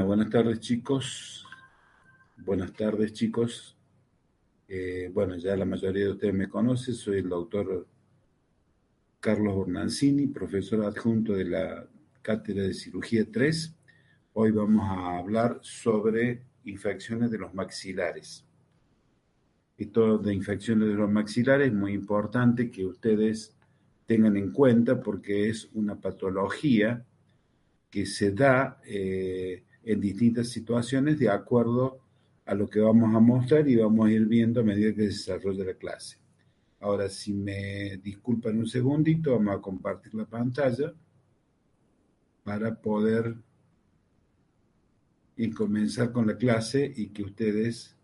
Buenas tardes, chicos. Buenas tardes, chicos. Bueno, ya la mayoría de ustedes me conocen. Soy el doctor Carlos Bornancini, profesor adjunto de la Cátedra de Cirugía 3. Hoy vamos a hablar sobre infecciones de los maxilares. Esto de infecciones de los maxilares es muy importante que ustedes tengan en cuenta porque es una patología que se da en distintas situaciones de acuerdo a lo que vamos a mostrar y vamos a ir viendo a medida que se desarrolla la clase. Ahora, si me disculpan un segundito, vamos a compartir la pantalla para poder y comenzar con la clase y que ustedes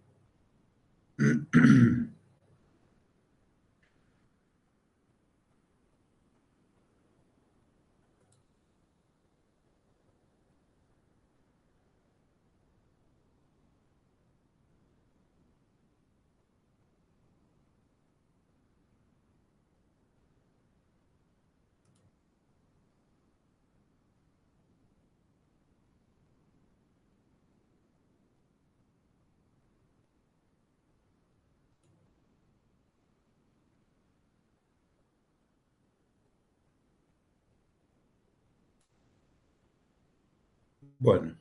bueno,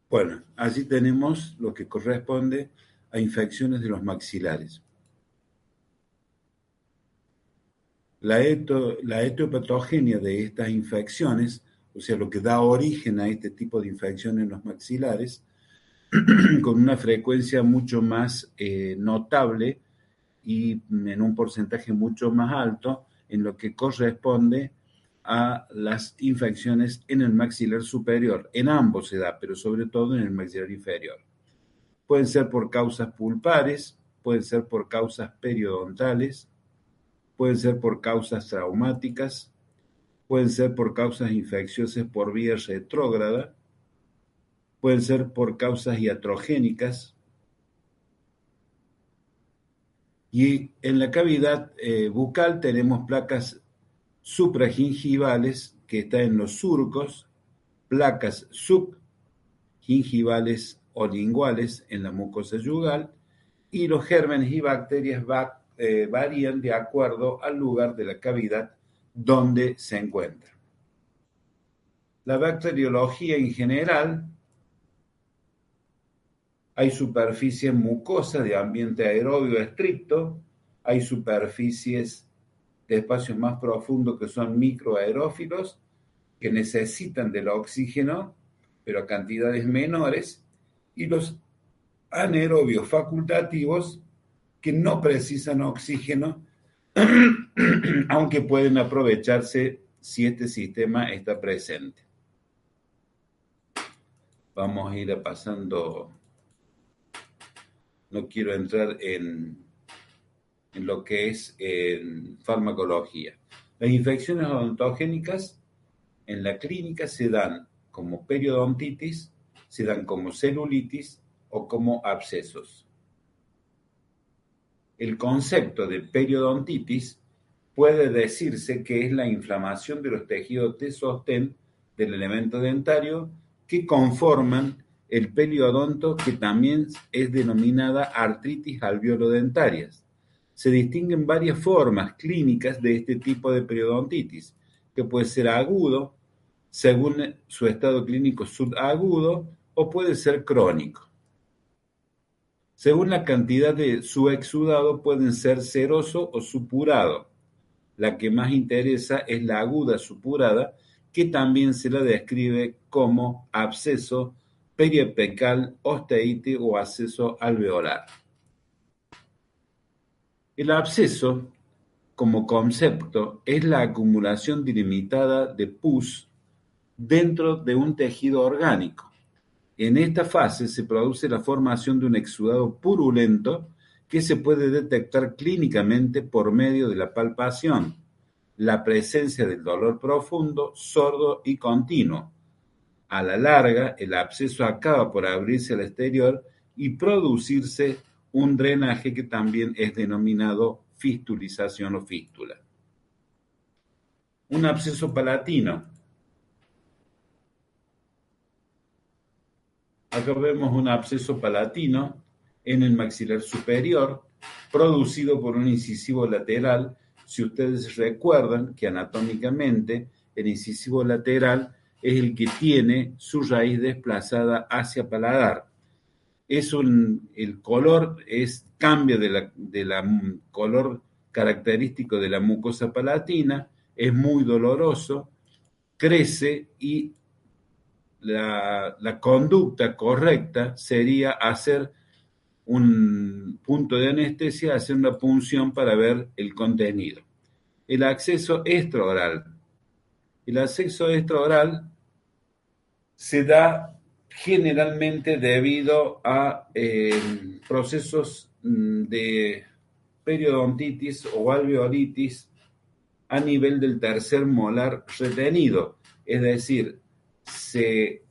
bueno, allí tenemos lo que corresponde a infecciones de los maxilares. La etiopatogenia de estas infecciones, o sea, lo que da origen a este tipo de infecciones en los maxilares, con una frecuencia mucho más notable y en un porcentaje mucho más alto en lo que corresponde a las infecciones en el maxilar superior. En ambos se da, pero sobre todo en el maxilar inferior. Pueden ser por causas pulpares, pueden ser por causas periodontales, pueden ser por causas traumáticas, pueden ser por causas infecciosas por vía retrógrada, pueden ser por causas iatrogénicas, y en la cavidad bucal tenemos placas supragingivales que están en los surcos, placas subgingivales o linguales en la mucosa yugal, y los gérmenes y bacterias varían de acuerdo al lugar de la cavidad donde se encuentran. La bacteriología en general, hay superficies mucosas de ambiente aerobio estricto, hay superficies de espacios más profundos que son microaerófilos, que necesitan del oxígeno, pero a cantidades menores, y los anaerobios facultativos, que no precisan oxígeno, aunque pueden aprovecharse si este sistema está presente. Vamos a ir pasando, no quiero entrar en lo que es en farmacología. Las infecciones odontogénicas en la clínica se dan como periodontitis, se dan como celulitis o como abscesos. El concepto de periodontitis puede decirse que es la inflamación de los tejidos de sostén del elemento dentario que conforman el periodonto, que también es denominada artritis alveolo-dentarias. Se distinguen varias formas clínicas de este tipo de periodontitis, que puede ser agudo, según su estado clínico subagudo, o puede ser crónico. Según la cantidad de su exudado, pueden ser seroso o supurado. La que más interesa es la aguda supurada, que también se la describe como absceso periapical, osteitis o absceso alveolar. El absceso, como concepto, es la acumulación delimitada de pus dentro de un tejido orgánico. En esta fase se produce la formación de un exudado purulento que se puede detectar clínicamente por medio de la palpación, la presencia del dolor profundo, sordo y continuo. A la larga, el absceso acaba por abrirse al exterior y producirse un drenaje que también es denominado fistulización o fístula. Un absceso palatino. Acá vemos un absceso palatino en el maxilar superior, producido por un incisivo lateral. Si ustedes recuerdan que anatómicamente el incisivo lateral es el que tiene su raíz desplazada hacia paladar. El color cambia de la color característico de la mucosa palatina, es muy doloroso, crece y la conducta correcta sería hacer un punto de anestesia, hacer una punción para ver el contenido. El acceso extraoral. El acceso extraoral se da generalmente debido a procesos de periodontitis o alveolitis a nivel del tercer molar retenido, es decir, se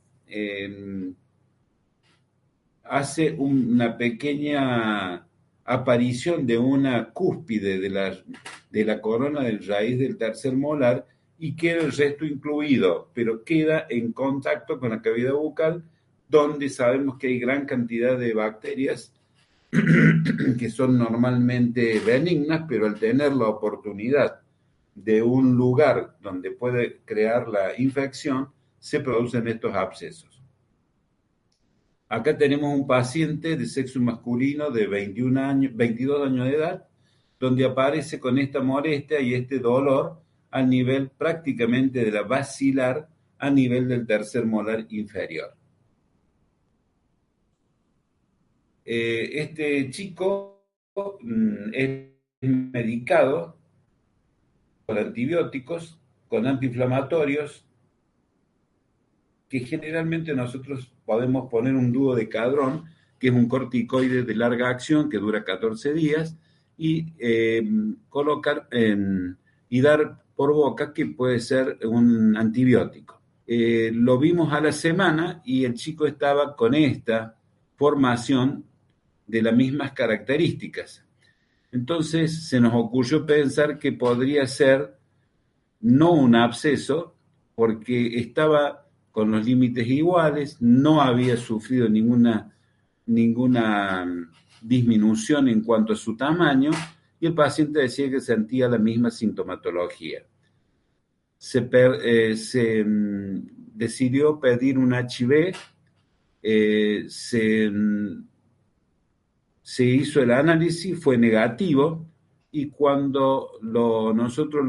hace una pequeña aparición de una cúspide de la corona del raíz del tercer molar y queda el resto incluido, pero queda en contacto con la cavidad bucal, donde sabemos que hay gran cantidad de bacterias que son normalmente benignas, pero al tener la oportunidad de un lugar donde puede crear la infección, se producen estos abscesos. Acá tenemos un paciente de sexo masculino de 22 años de edad, donde aparece con esta molestia y este dolor al nivel prácticamente de la basilar, a nivel del tercer molar inferior. Este chico es medicado con antibióticos, con antiinflamatorios, que generalmente nosotros podemos poner un dúo de cadrón, que es un corticoide de larga acción que dura 14 días, y colocar y dar por boca, que puede ser un antibiótico. Lo vimos a la semana y el chico estaba con esta formación de las mismas características. Entonces se nos ocurrió pensar que podría ser no un absceso, porque estaba con los límites iguales, no había sufrido ninguna disminución en cuanto a su tamaño, y el paciente decía que sentía la misma sintomatología. Se decidió pedir un HIV, se hizo el análisis, fue negativo, y cuando nosotros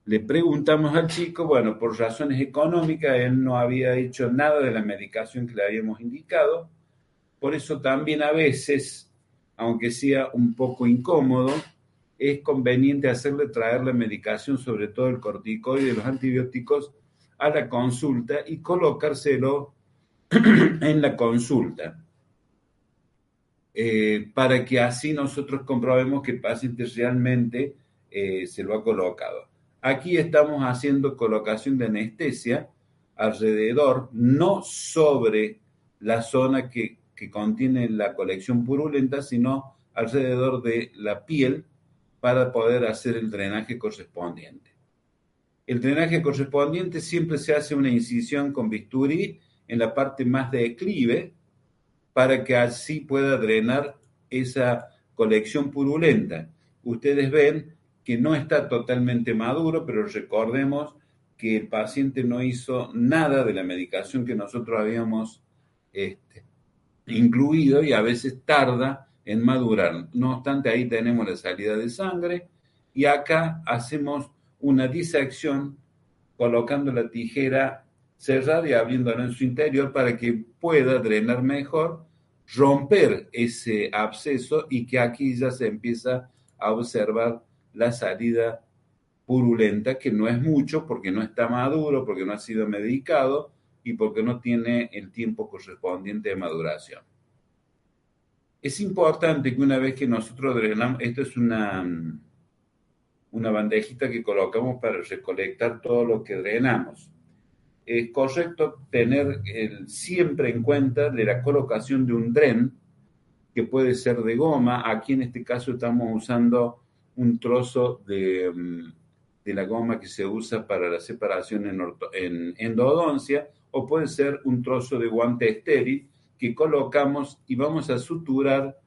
le preguntamos al chico, bueno, por razones económicas, él no había hecho nada de la medicación que le habíamos indicado, por eso también a veces, aunque sea un poco incómodo, es conveniente hacerle traer la medicación, sobre todo el corticoide y los antibióticos, a la consulta y colocárselo en la consulta. Para que así nosotros comprobemos que el paciente realmente se lo ha colocado. Aquí estamos haciendo colocación de anestesia alrededor, no sobre la zona que contiene la colección purulenta, sino alrededor de la piel para poder hacer el drenaje correspondiente. El drenaje correspondiente siempre se hace una incisión con bisturí en la parte más de declive, para que así pueda drenar esa colección purulenta. Ustedes ven que no está totalmente maduro, pero recordemos que el paciente no hizo nada de la medicación que nosotros habíamos incluido, y a veces tarda en madurar. No obstante, ahí tenemos la salida de sangre, y acá hacemos una disección colocando la tijera cerrada y abriéndola en su interior para que pueda drenar mejor, romper ese absceso, y que aquí ya se empieza a observar la salida purulenta, que no es mucho porque no está maduro, porque no ha sido medicado y porque no tiene el tiempo correspondiente de maduración. Es importante que una vez que nosotros drenamos, esto es una bandejita que colocamos para recolectar todo lo que drenamos. Es correcto tener siempre en cuenta de la colocación de un dren, que puede ser de goma. Aquí en este caso estamos usando un trozo de la goma que se usa para la separación en endodoncia, o puede ser un trozo de guante estéril que colocamos y vamos a suturar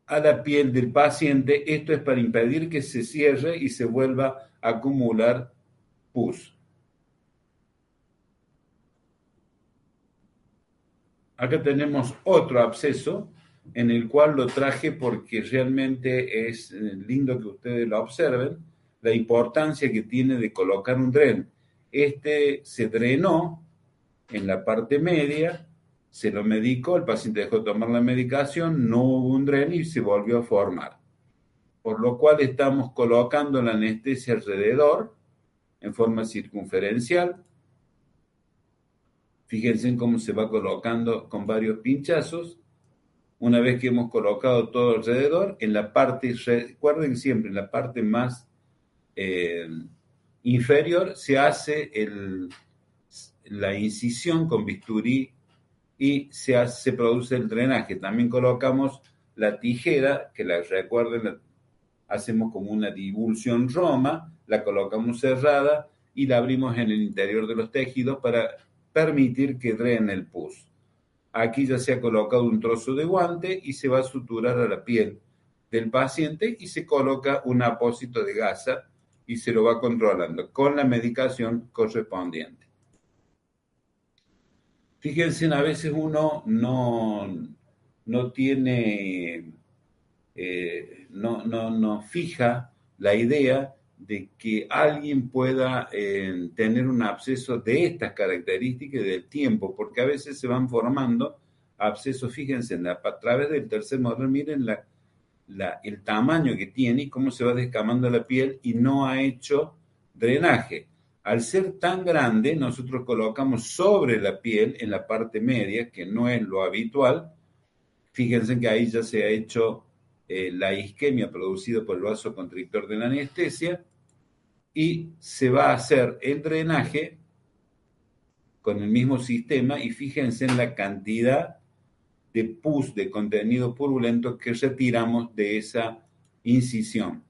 a la piel del paciente. Esto es para impedir que se cierre y se vuelva a acumular pus. Acá tenemos otro absceso en el cual lo traje porque realmente es lindo que ustedes lo observen, la importancia que tiene de colocar un dren. Este se drenó en la parte media, se lo medicó, el paciente dejó de tomar la medicación, no hubo un dren y se volvió a formar. Por lo cual estamos colocando la anestesia alrededor en forma circunferencial. Fíjense en cómo se va colocando con varios pinchazos. Una vez que hemos colocado todo alrededor, en la parte, recuerden siempre, en la parte más inferior se hace la incisión con bisturí y se produce el drenaje. También colocamos la tijera, que recuerden, hacemos como una divulsión roma, la colocamos cerrada y la abrimos en el interior de los tejidos para permitir que drene el pus. Aquí ya se ha colocado un trozo de guante y se va a suturar a la piel del paciente y se coloca un apósito de gasa y se lo va controlando con la medicación correspondiente. Fíjense, a veces uno no tiene, no fija la idea de que alguien pueda tener un absceso de estas características del tiempo, porque a veces se van formando abscesos. Fíjense, a través del tercer modelo, miren el tamaño que tiene y cómo se va descamando la piel y no ha hecho drenaje. Al ser tan grande, nosotros colocamos sobre la piel, en la parte media, que no es lo habitual. Fíjense que ahí ya se ha hecho la isquemia producida por el vasoconstrictor de la anestesia y se va a hacer el drenaje con el mismo sistema y fíjense en la cantidad de pus, de contenido purulento que retiramos de esa incisión.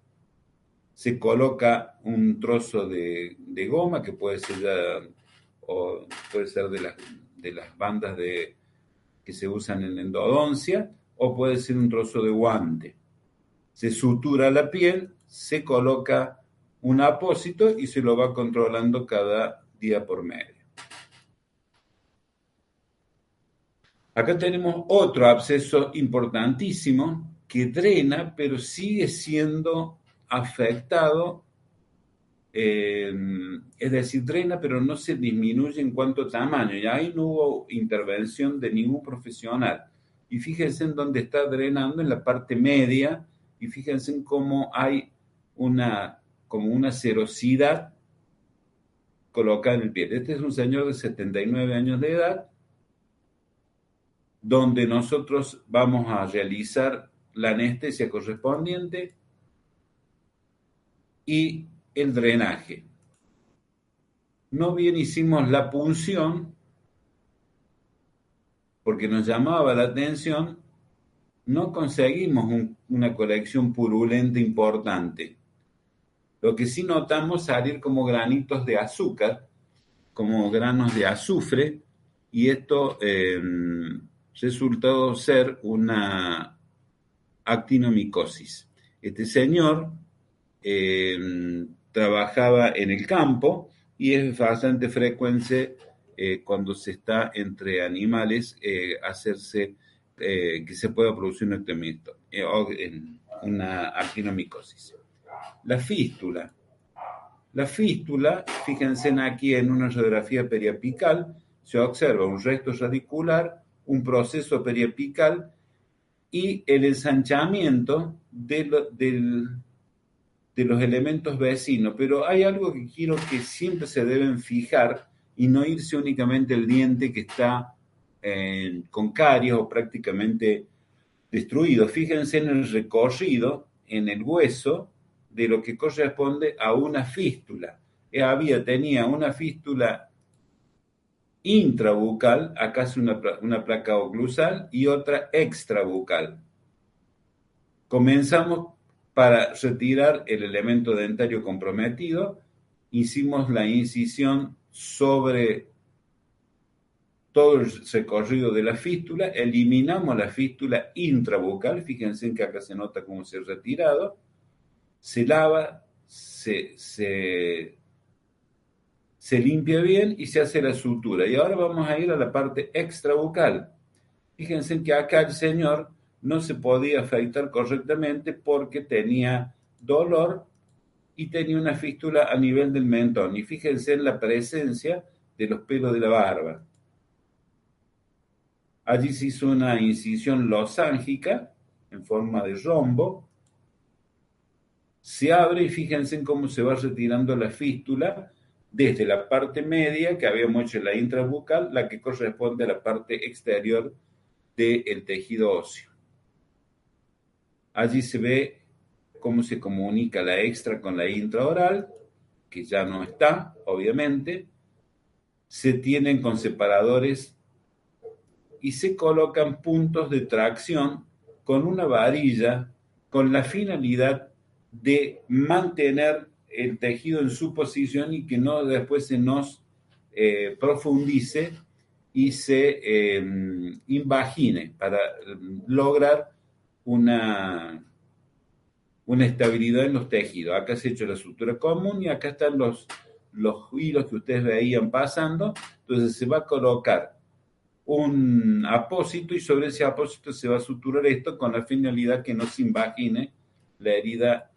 Se coloca un trozo de goma que puede ser o puede ser de las bandas que se usan en endodoncia, o puede ser un trozo de guante. Se sutura la piel, se coloca un apósito y se lo va controlando cada día por medio. Acá tenemos otro absceso importantísimo que drena, pero sigue siendo afectado, es decir, drena, pero no se disminuye en cuanto a tamaño. Y ahí no hubo intervención de ningún profesional. Y fíjense en dónde está drenando, en la parte media, y fíjense en cómo hay como una serosidad colocada en el pie. Este es un señor de 79 años de edad, donde nosotros vamos a realizar la anestesia correspondiente y el drenaje. No bien hicimos la punción, porque nos llamaba la atención, no conseguimos una colección purulenta importante. Lo que sí notamos salir como granitos de azúcar, como granos de azufre, y esto resultó ser una actinomicosis. Este señor trabajaba en el campo y es bastante frecuente cuando se está entre animales hacerse que se pueda producir una actinomicosis. La fístula. La fístula, fíjense aquí en una radiografía periapical, se observa un resto radicular, un proceso periapical y el ensanchamiento de de los elementos vecinos, pero hay algo que quiero que siempre se deben fijar y no irse únicamente el diente que está con caries o prácticamente destruido. Fíjense en el recorrido, en el hueso, de lo que corresponde a una fístula. Tenía una fístula intrabucal, acá es una placa oclusal y otra extrabucal. Comenzamos para retirar el elemento dentario comprometido, hicimos la incisión sobre todo el recorrido de la fístula, eliminamos la fístula intrabucal, fíjense en que acá se nota cómo se ha retirado, se lava, se limpia bien y se hace la sutura. Y ahora vamos a ir a la parte extrabucal. Fíjense en que acá el señor no se podía afeitar correctamente porque tenía dolor y tenía una fístula a nivel del mentón. Y fíjense en la presencia de los pelos de la barba. Allí se hizo una incisión losángica en forma de rombo. Se abre y fíjense en cómo se va retirando la fístula desde la parte media que habíamos hecho en la intrabucal, la que corresponde a la parte exterior del tejido óseo. Allí se ve cómo se comunica la extra con la intraoral, que ya no está, obviamente. Se tienen con separadores y se colocan puntos de tracción con una varilla con la finalidad de mantener el tejido en su posición y que no después se nos profundice y se invagine para lograr una estabilidad en los tejidos. Acá se ha hecho la sutura común y acá están los hilos que ustedes veían pasando. Entonces se va a colocar un apósito y sobre ese apósito se va a suturar esto con la finalidad que no se invagine la herida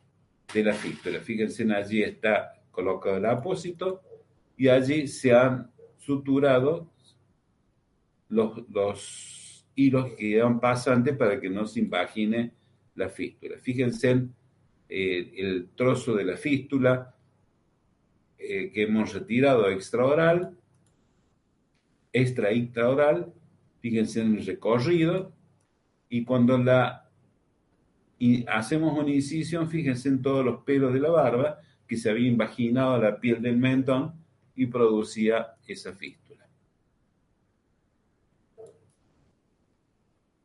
de la fístula. Fíjense, allí está colocado el apósito y allí se han suturado los hilos que llevan pasantes para que no se invagine la fístula. Fíjense en el trozo de la fístula que hemos retirado extraoral, intraoral, fíjense en el recorrido, y cuando hacemos una incisión, fíjense en todos los pelos de la barba que se había invaginado a la piel del mentón y producía esa fístula.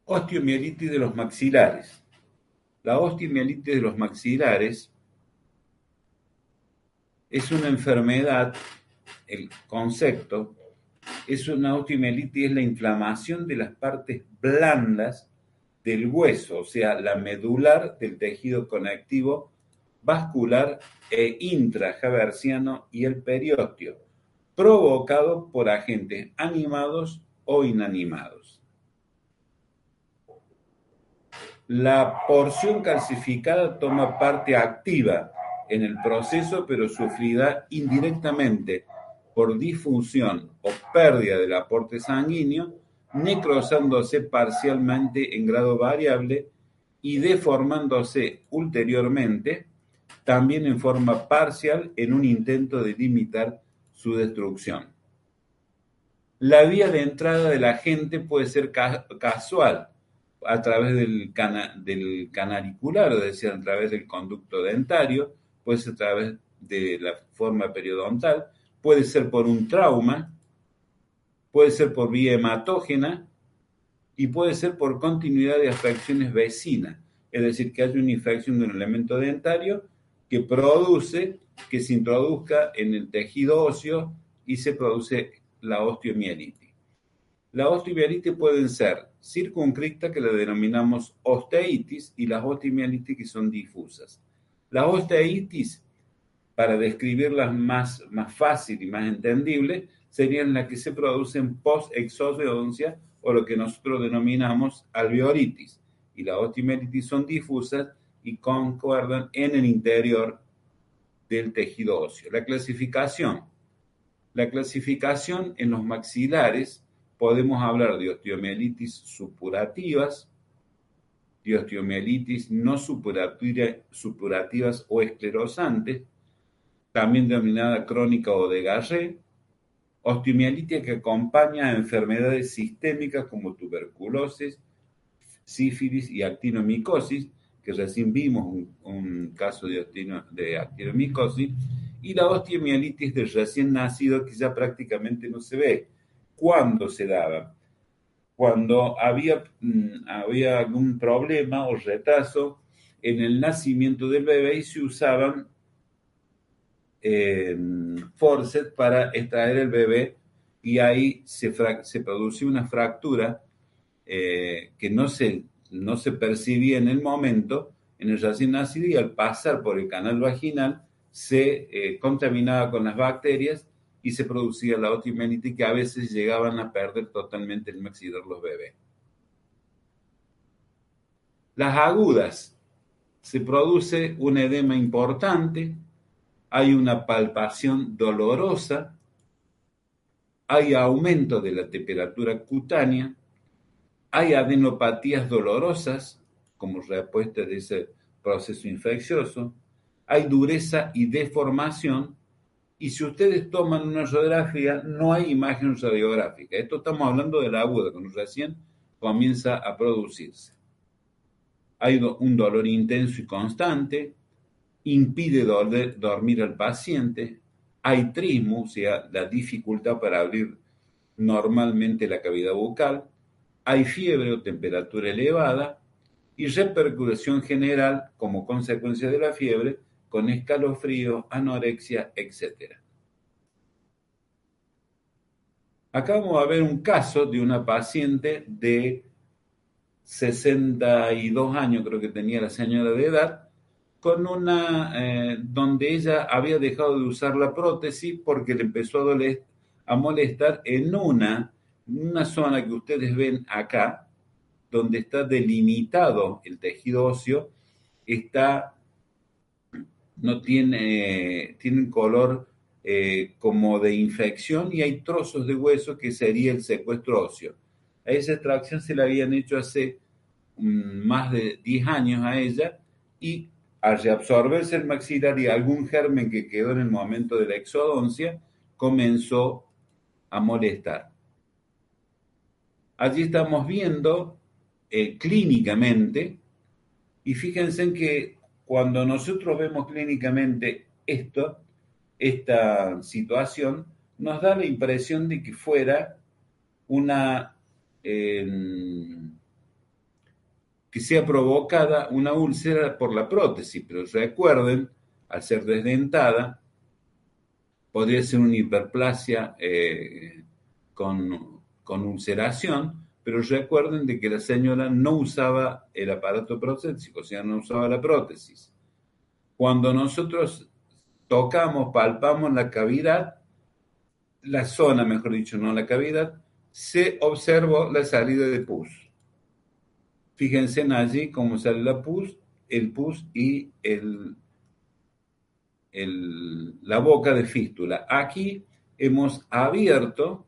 Osteomielitis de los maxilares. La osteomielitis de los maxilares es una enfermedad, el concepto, es una osteomielitis, es la inflamación de las partes blandas del hueso, o sea, la medular del tejido conectivo vascular e intrajaversiano y el periósteo, provocado por agentes animados o inanimados. La porción calcificada toma parte activa en el proceso, pero sufrida indirectamente por difusión o pérdida del aporte sanguíneo, necrosándose parcialmente en grado variable y deformándose ulteriormente, también en forma parcial en un intento de limitar su destrucción. La vía de entrada del agente puede ser casual, a través del canalicular, es decir, a través del conducto dentario, puede ser a través de la forma periodontal, puede ser por un trauma, puede ser por vía hematógena y puede ser por continuidad de afecciones vecinas, es decir, que haya una infección de un elemento dentario que produce que se introduzca en el tejido óseo y se produce la osteomielitis. La osteomielitis pueden ser circunscriptas, que la denominamos osteitis, y las osteomielitis que son difusas. La osteitis, para describirlas más fácil y más entendible, serían las que se producen post-exodoncia o lo que nosotros denominamos alveolitis. Y las osteomielitis son difusas y concuerdan en el interior del tejido óseo. La clasificación en los maxilares podemos hablar de osteomielitis supurativas, de osteomielitis no supurativas o esclerosantes, también denominada crónica o de Gaucher, osteomielitis que acompaña a enfermedades sistémicas como tuberculosis, sífilis y actinomicosis, que recién vimos un caso de actinomicosis, y la osteomielitis del recién nacido, que ya prácticamente no se ve. ¿Cuándo se daba? Cuando había algún problema o retraso en el nacimiento del bebé y se usaban forceps para extraer el bebé, y ahí se producía una fractura que no se percibía en el momento, en el recién nacido, y al pasar por el canal vaginal se contaminaba con las bacterias y se producía la osteomielitis, que a veces llegaban a perder totalmente el maxilar los bebés. Las agudas, se produce un edema importante, hay una palpación dolorosa, hay aumento de la temperatura cutánea, hay adenopatías dolorosas como respuesta de ese proceso infeccioso, hay dureza y deformación, y si ustedes toman una radiografía, no hay imagen radiográfica. Esto estamos hablando de la aguda, cuando recién comienza a producirse. Hay un dolor intenso y constante, impide dormir al paciente, hay trismo, o sea, la dificultad para abrir normalmente la cavidad bucal, hay fiebre o temperatura elevada y repercusión general como consecuencia de la fiebre con escalofríos, anorexia, etc. Acá vamos a ver un caso de una paciente de 62 años, creo que tenía la señora de edad, donde ella había dejado de usar la prótesis porque le empezó a molestar en una zona que ustedes ven acá, donde está delimitado el tejido óseo, tiene un color como de infección, y hay trozos de hueso que sería el secuestro óseo. A esa extracción se la habían hecho hace más de 10 años a ella, y al reabsorberse el maxilar y algún germen que quedó en el momento de la exodoncia, comenzó a molestar. Allí estamos viendo clínicamente, y fíjense en que cuando nosotros vemos clínicamente esta situación, nos da la impresión de que fuera que sea provocada una úlcera por la prótesis, pero recuerden, al ser desdentada, podría ser una hiperplasia con ulceración, pero recuerden de que la señora no usaba el aparato protésico, o sea, no usaba la prótesis. Cuando nosotros tocamos, palpamos la cavidad, la zona, mejor dicho, no la cavidad, se observó la salida de pus. Fíjense en allí cómo sale el pus y la boca de fístula. Aquí hemos abierto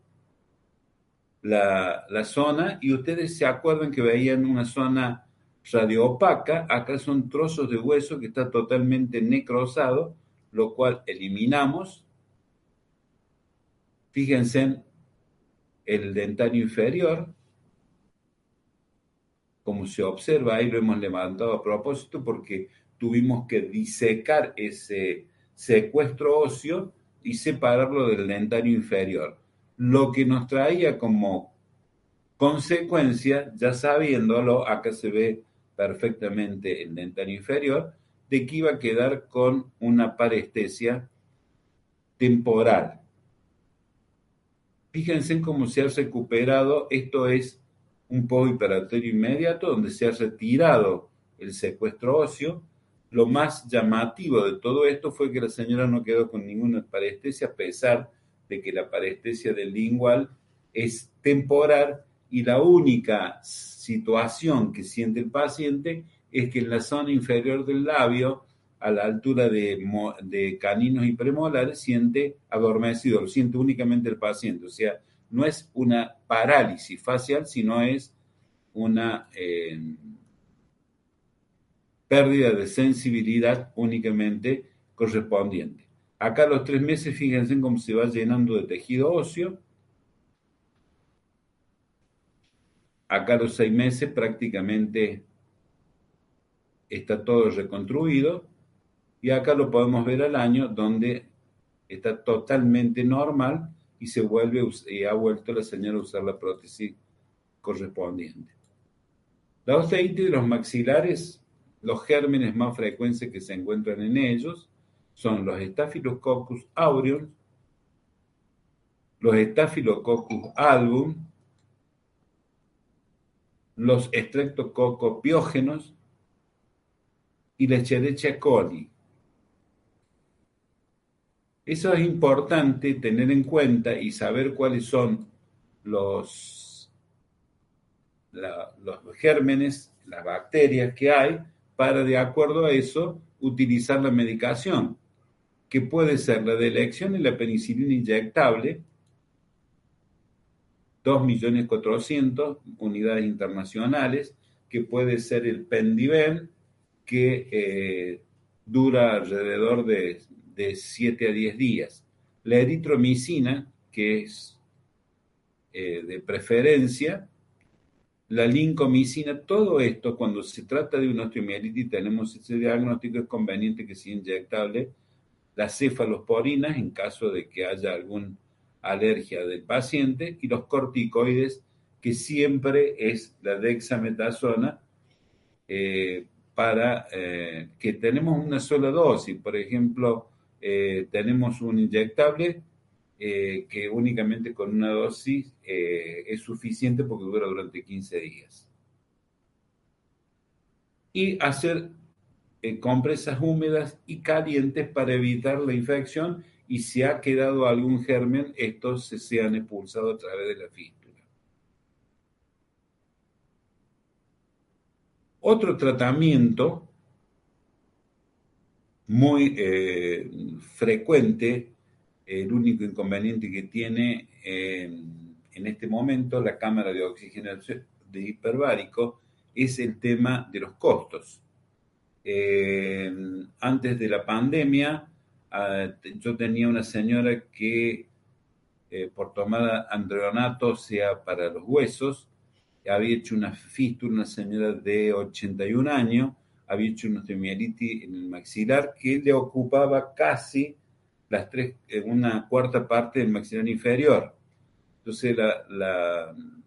la zona, y ustedes se acuerdan que veían una zona radioopaca. Acá son trozos de hueso que está totalmente necrosado, lo cual eliminamos. Fíjense en el dentario inferior, como se observa, ahí lo hemos levantado a propósito porque tuvimos que disecar ese secuestro óseo y separarlo del dentario inferior. Lo que nos traía como consecuencia, ya sabiéndolo, acá se ve perfectamente el dentario inferior, de que iba a quedar con una parestesia temporal. Fíjense cómo se ha recuperado. Esto es un postoperatorio inmediato, donde se ha retirado el secuestro óseo. Lo más llamativo de todo esto fue que la señora no quedó con ninguna parestesia, a pesar de que la parestesia del lingual es temporal, y la única situación que siente el paciente es que en la zona inferior del labio, a la altura de caninos y premolares, siente adormecido, lo siente únicamente el paciente. O sea, no es una parálisis facial, sino es una pérdida de sensibilidad únicamente correspondiente. Acá a los 3 meses, fíjense cómo se va llenando de tejido óseo. Acá a los 6 meses prácticamente está todo reconstruido. Y acá lo podemos ver al año, donde está totalmente normal y ha vuelto la señora a usar la prótesis correspondiente. La osteitis de los maxilares, los gérmenes más frecuentes que se encuentran en ellos son los Staphylococcus aureus, los Staphylococcus album, los Streptococcus piógenos y la Escherichia coli. Eso es importante tener en cuenta y saber cuáles son los gérmenes, las bacterias que hay, para de acuerdo a eso utilizar la medicación, que puede ser la de elección y la penicilina inyectable, 2.400.000 unidades internacionales, que puede ser el Pendivel, que dura alrededor de 7 a 10 días. La eritromicina, que es de preferencia, la lincomicina, todo esto, cuando se trata de una osteomielitis, tenemos ese diagnóstico, es conveniente que sea inyectable. Las cefalosporinas, en caso de que haya alguna alergia del paciente, y los corticoides, que siempre es la dexametasona, para que tenemos una sola dosis. Por ejemplo, tenemos un inyectable que únicamente con una dosis es suficiente porque dura durante 15 días. Y hacer compresas húmedas y calientes para evitar la infección, y si ha quedado algún germen, estos se sean expulsados a través de la fístula. Otro tratamiento muy frecuente, el único inconveniente que tiene en este momento la cámara de oxigenación de hiperbárico, es el tema de los costos. Antes de la pandemia, yo tenía una señora que por tomar androgenato, sea para los huesos, había hecho una fístula, una señora de 81 años, había hecho una osteomielitis en el maxilar que le ocupaba casi una cuarta parte del maxilar inferior. Entonces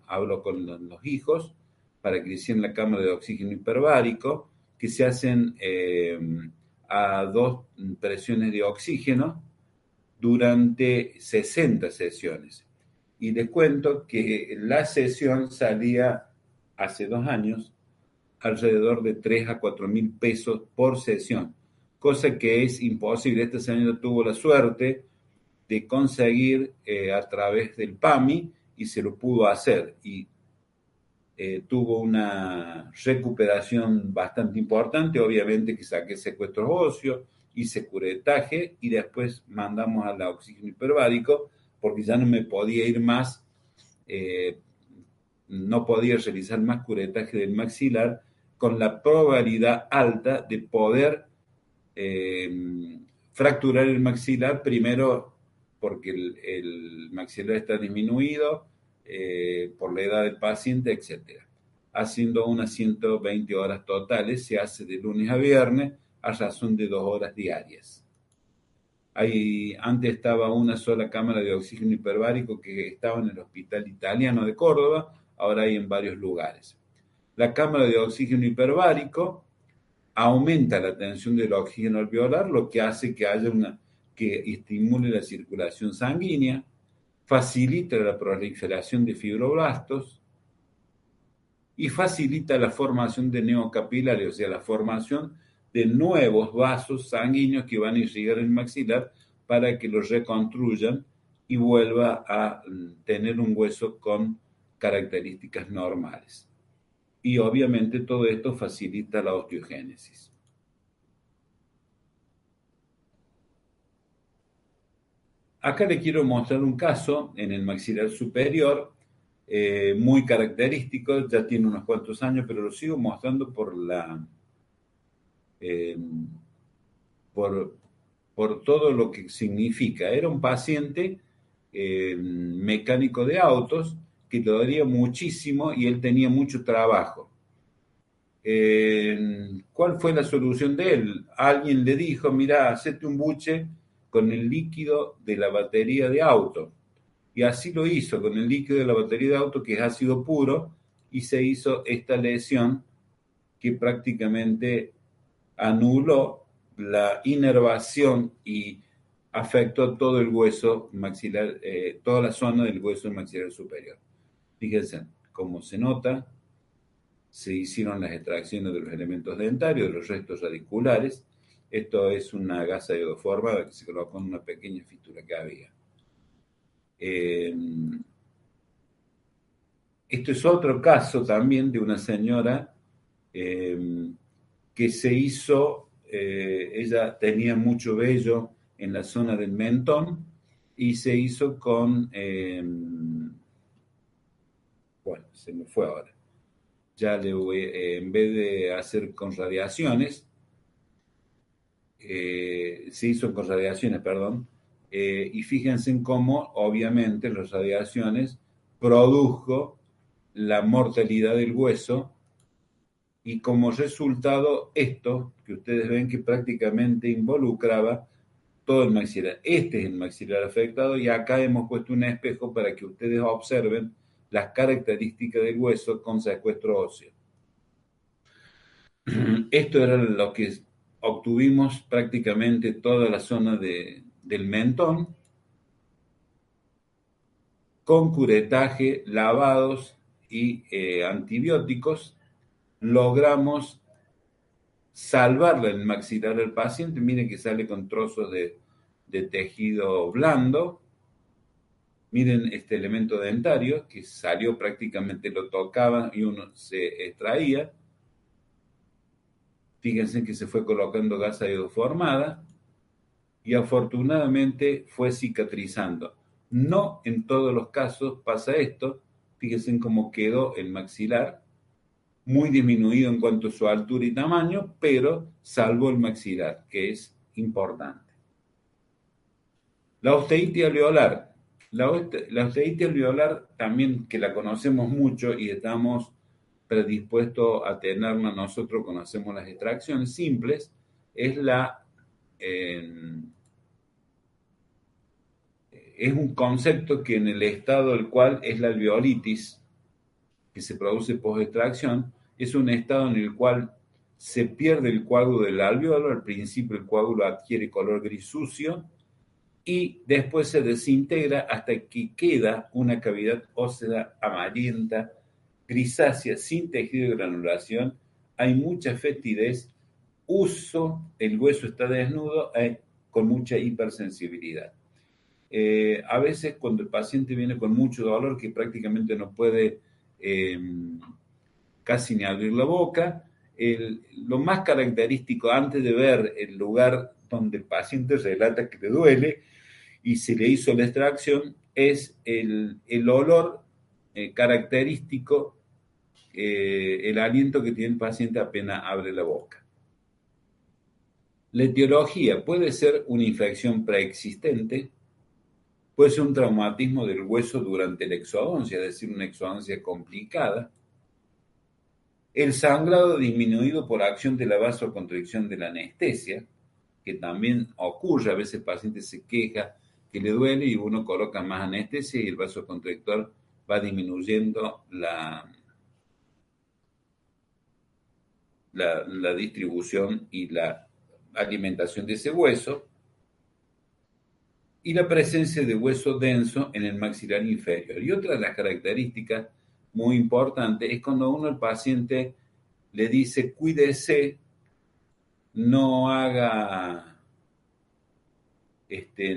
hablo con los hijos para que le hicieran la cámara de oxígeno hiperbárico, que se hacen a 2 presiones de oxígeno durante 60 sesiones. Y les cuento que la sesión salía hace 2 años alrededor de 3 a 4.000 pesos por sesión, cosa que es imposible. Esta señora tuvo la suerte de conseguir a través del PAMI y se lo pudo hacer, y tuvo una recuperación bastante importante. Obviamente que saqué secuestros óseos, hice curetaje y después mandamos al oxígeno hiperbárico porque ya no me podía ir más, no podía realizar más curetaje del maxilar, con la probabilidad alta de poder fracturar el maxilar, primero porque el maxilar está disminuido, por la edad del paciente, etc. Haciendo unas 120 horas totales, se hace de lunes a viernes a razón de 2 horas diarias. Antes estaba una sola cámara de oxígeno hiperbárico que estaba en el Hospital Italiano de Córdoba, ahora hay en varios lugares. La cámara de oxígeno hiperbárico aumenta la tensión del oxígeno alveolar, lo que hace que estimule la circulación sanguínea, facilita la proliferación de fibroblastos y facilita la formación de neocapilares, o sea, la formación de nuevos vasos sanguíneos que van a irrigar el maxilar para que lo reconstruyan y vuelva a tener un hueso con características normales. Y obviamente todo esto facilita la osteogénesis. Acá le quiero mostrar un caso en el maxilar superior, muy característico, ya tiene unos cuantos años, pero lo sigo mostrando por eh, por, por todo lo que significa. Era un paciente mecánico de autos que le dolía muchísimo y él tenía mucho trabajo. ¿Cuál fue la solución de él? Alguien le dijo, mira, hacete un buche con el líquido de la batería de auto. Y así lo hizo, con el líquido de la batería de auto, que es ácido puro, y se hizo esta lesión que prácticamente anuló la inervación y afectó todo el hueso maxilar, toda la zona del hueso maxilar superior. Fíjense, como se nota, se hicieron las extracciones de los elementos dentarios, de los restos radiculares. Esto es una gasa iodoformada que se colocó en una pequeña fisura que había. Eh, Esto es otro caso también de una señora que se hizo, ella tenía mucho vello en la zona del mentón y se hizo con, bueno, se me fue ahora. Ya le voy, en vez de hacer con radiaciones, se hizo con radiaciones, perdón, y fíjense en cómo, obviamente, las radiaciones produjo la mortalidad del hueso y como resultado esto, que ustedes ven que prácticamente involucraba todo el maxilar. Este es el maxilar afectado y acá hemos puesto un espejo para que ustedes observen las características del hueso con secuestro óseo. Esto era lo que obtuvimos prácticamente toda la zona del mentón, con curetaje, lavados y antibióticos, logramos salvarle el maxilar al paciente. Miren que sale con trozos de tejido blando. Miren este elemento dentario que salió prácticamente, lo tocaba y uno se extraía. Fíjense que se fue colocando gasa iodoformada y afortunadamente fue cicatrizando. No en todos los casos pasa esto. Fíjense cómo quedó el maxilar, muy disminuido en cuanto a su altura y tamaño, pero salvo el maxilar, que es importante. La osteitis alveolar. La osteitis alveolar también, que la conocemos mucho y estamos predispuestos a tenerla nosotros cuando hacemos las extracciones simples, es es un concepto que en el estado del cual es la alveolitis, que se produce post-extracción, es un estado en el cual se pierde el coágulo del alveolo. Al principio el coágulo adquiere color gris sucio y después se desintegra hasta que queda una cavidad ósea amarillenta, grisácea, sin tejido de granulación. Hay mucha fetidez, el hueso está desnudo, con mucha hipersensibilidad. A veces cuando el paciente viene con mucho dolor, que prácticamente no puede eh, casi ni abrir la boca, lo más característico antes de ver el lugar donde el paciente relata que le duele y se le hizo la extracción es el olor característico, el aliento que tiene el paciente apenas abre la boca. La etiología puede ser una infección preexistente, puede ser un traumatismo del hueso durante la exodoncia, es decir, una exodoncia complicada. El sangrado disminuido por acción de la vasoconstricción de la anestesia, que también ocurre, a veces el paciente se queja que le duele y uno coloca más anestesia y el vasoconstrictor va disminuyendo la distribución y la alimentación de ese hueso. Y la presencia de hueso denso en el maxilar inferior. Y otra de las características muy importantes es cuando uno al paciente le dice cuídese, no haga,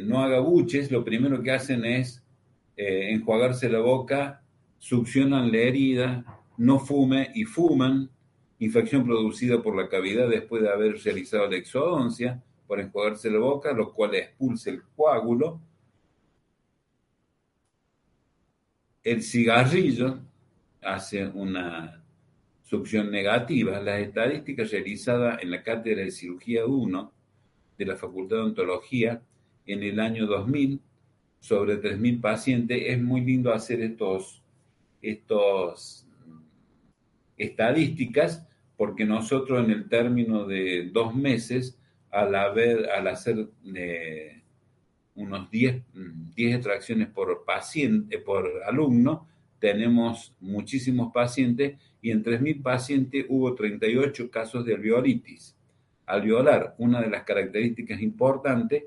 no haga buches, lo primero que hacen es enjuagarse la boca, succionan la herida, no fume y fuman, infección producida por la cavidad después de haber realizado la exodoncia, por enjuagarse la boca, lo cual expulsa el coágulo. El cigarrillo hace una succión negativa. Las estadísticas realizadas en la Cátedra de Cirugía 1 de la Facultad de Odontología en el año 2000 sobre 3.000 pacientes, es muy lindo hacer estos estadísticas, porque nosotros en el término de 2 meses, al hacer unos 10 extracciones por paciente, por alumno, tenemos muchísimos pacientes y en 3.000 pacientes hubo 38 casos de alveolitis. Alveolar, una de las características importantes,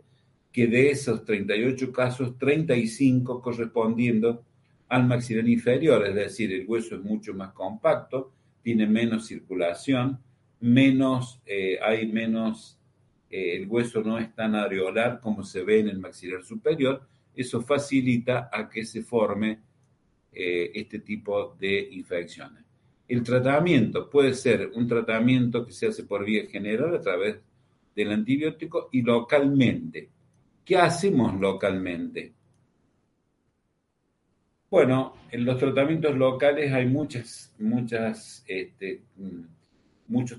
que de esos 38 casos, 35 correspondiendo al maxilar inferior, es decir, el hueso es mucho más compacto, tiene menos circulación, hay menos, el hueso no es tan areolar como se ve en el maxilar superior. Eso facilita a que se forme este tipo de infecciones. El tratamiento puede ser un tratamiento que se hace por vía general a través del antibiótico y localmente. ¿Qué hacemos localmente? Bueno, en los tratamientos locales hay muchos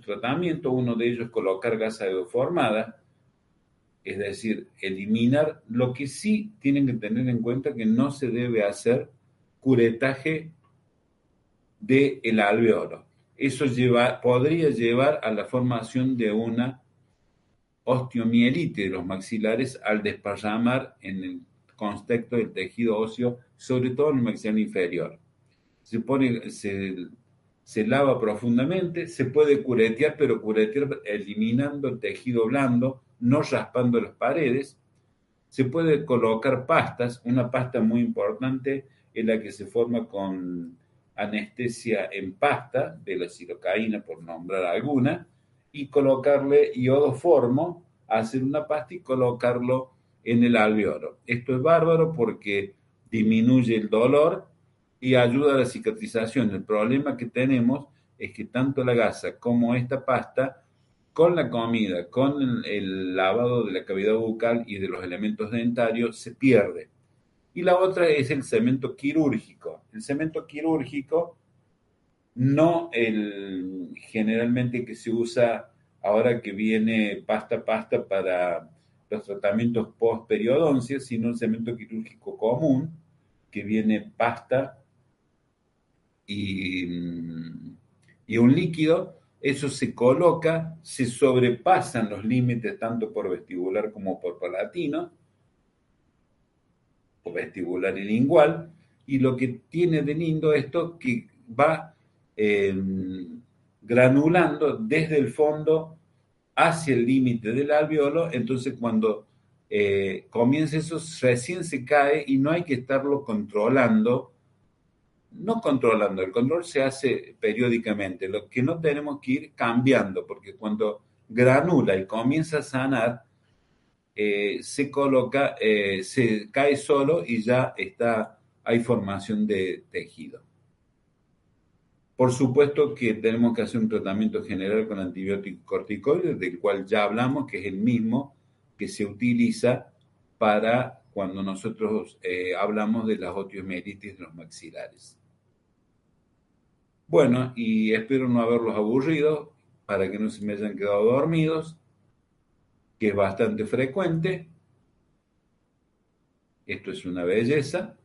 tratamientos. Uno de ellos es colocar gasa deformada, es decir, eliminar. Lo que sí tienen que tener en cuenta que no se debe hacer curetaje del alveolo. Eso podría llevar a la formación de una osteomielitis de los maxilares al desparramar en el contexto del tejido óseo, sobre todo en el maxilar inferior. Se lava profundamente, se puede curetear, pero curetear eliminando el tejido blando, no raspando las paredes. Se puede colocar pastas. Una pasta muy importante es la que se forma con anestesia en pasta de la silocaína, por nombrar alguna, y colocarle iodoformo, hacer una pasta y colocarlo en el alveolo. Esto es bárbaro porque disminuye el dolor y ayuda a la cicatrización. El problema que tenemos es que tanto la gasa como esta pasta, con la comida, con el lavado de la cavidad bucal y de los elementos dentarios, se pierde. Y la otra es el cemento quirúrgico. El cemento quirúrgico, no el generalmente que se usa ahora que viene pasta para los tratamientos post-periodoncia, sino el cemento quirúrgico común, que viene pasta y, y un líquido. Eso se coloca, se sobrepasan los límites tanto por vestibular como por palatino, o vestibular y lingual, y lo que tiene de lindo esto que va granulando desde el fondo hacia el límite del alveolo. Entonces cuando comienza eso, recién se cae y no hay que estarlo controlando. No controlando, el control se hace periódicamente. Lo que no tenemos que ir cambiando, porque cuando granula y comienza a sanar, se cae solo y ya hay formación de tejido. Por supuesto que tenemos que hacer un tratamiento general con antibióticos corticoides, del cual ya hablamos, que es el mismo que se utiliza para cuando nosotros hablamos de las osteomielitis de los maxilares. Bueno, y espero no haberlos aburrido, para que no se me hayan quedado dormidos, que es bastante frecuente. Esto es una belleza.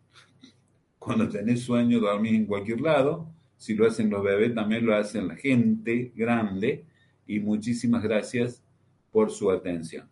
Cuando tenés sueño, dormís en cualquier lado. Si lo hacen los bebés, también lo hacen la gente grande. Y muchísimas gracias por su atención.